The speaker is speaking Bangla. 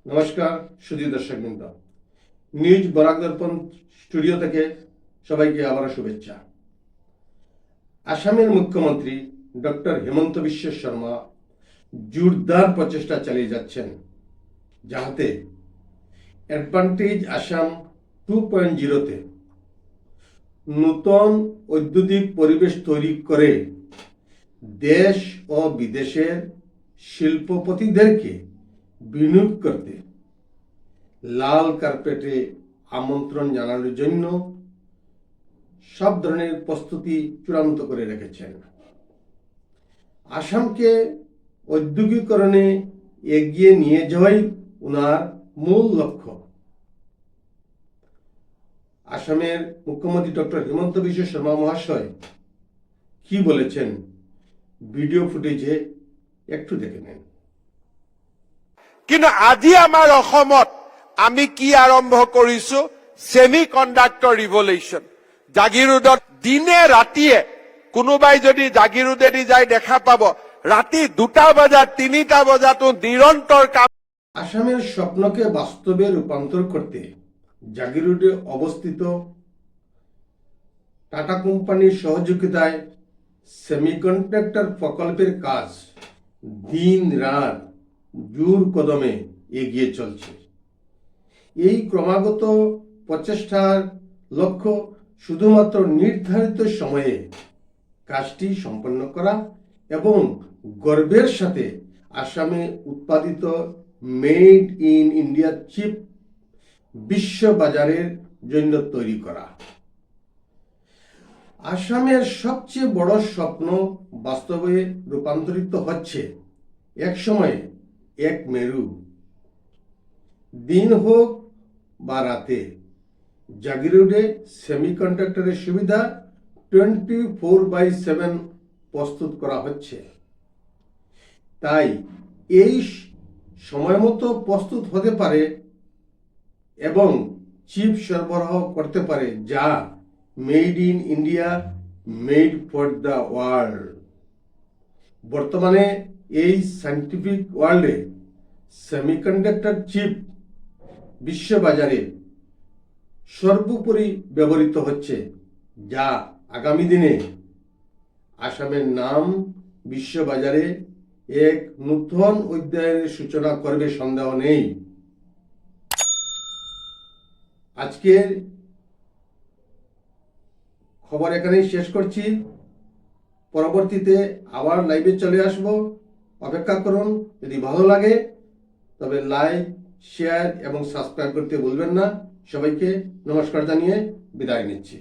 নমস্কার সুধী দর্শকবৃন্দ, নিউজ বরাক দর্পণ স্টুডিও থেকে সবাইকে আবারও শুভেচ্ছা। আসামের মুখ্যমন্ত্রী ডক্টর হেমন্ত বিশ্ব শর্মা জোরদার প্রচেষ্টা চালিয়ে যাচ্ছেন যাহাতে অ্যাডভান্টেজ আসাম 2.0-তে নূতন ঔদ্যোগিক পরিবেশ তৈরি করে দেশ ও বিদেশের শিল্পপতিদেরকে বিনিয়োগ করতে লাল কার্পেটে আমন্ত্রণ জানানোর জন্য সব ধরনের প্রস্তুতি চূড়ান্ত করে রেখেছেন। আসামকে ঔদ্যোগিকরণে এগিয়ে নিয়ে যাওয়াই ওনার মূল লক্ষ্য। আসামের মুখ্যমন্ত্রী ডক্টর হেমন্ত বিশ্ব শর্মা মহাশয় কি বলেছেন ভিডিও ফুটেজে একটু দেখে নেন। কিন্তু আজি আমাৰ অসমত আমি কি আৰম্ভ কৰিছো? Semi conductor revolution. জাগিৰোডত দিনে ৰাতিয়ে কোনোবাই যদি জাগিৰোডেদি যায় দেখা পাব ৰাতি 2টা বজাত 3টা বজাতো নিৰন্তৰ কাম। আসামের স্বপ্নকে বাস্তবে রূপান্তর করতে জাগিরোডে অবস্থিত টাটা কোম্পানির সহযোগিতায় সেমিকন্ডাক্টর প্রকল্পের কাজ দিন রাত জোর কদমে এগিয়ে চলছে। এই ক্রমাগত প্রচেষ্টার লক্ষ্য শুধুমাত্র নির্ধারিত সময়ে কাজটি সম্পন্ন করা এবং গর্বের সাথে আসামে উৎপাদিত মেড ইন ইন্ডিয়া চিপ বিশ্ব বাজারের জন্য তৈরি করা। আসামের সবচেয়ে বড় স্বপ্ন বাস্তবে রূপান্তরিত হচ্ছে। এক সময়ে এক মেরু, দিন হোক বা রাতে জাগিরোডে সেমিকন্ডাক্টরের সুবিধা 24/7 প্রস্তুত করা হচ্ছে। তাই এই সময় মতো প্রস্তুত হতে পারে এবং চিপ সরবরাহ করতে পারে যা made in India, made for the world. বর্তমানে এই সায়েন্টিফিক ওয়ার্ল্ডে সেমিকন্ডাক্টর চিপ বিশ্ববাজারে সর্বোপরি ব্যবহৃত হচ্ছে, যা আগামী দিনে আসামের নাম বিশ্ববাজারে এক নূতন অধ্যায়ের সূচনা করবে, সন্দেহ নেই। আজকের খবর এখানেই শেষ করছি। পরবর্তীতে আবার লাইভে চলে আসব, অপেক্ষা করুন। যদি ভালো লাগে তবে লাইক, শেয়ার এবং সাবস্ক্রাইব করতে ভুলবেন না। সবাইকে নমস্কার জানিয়ে বিদায় নিচ্ছি।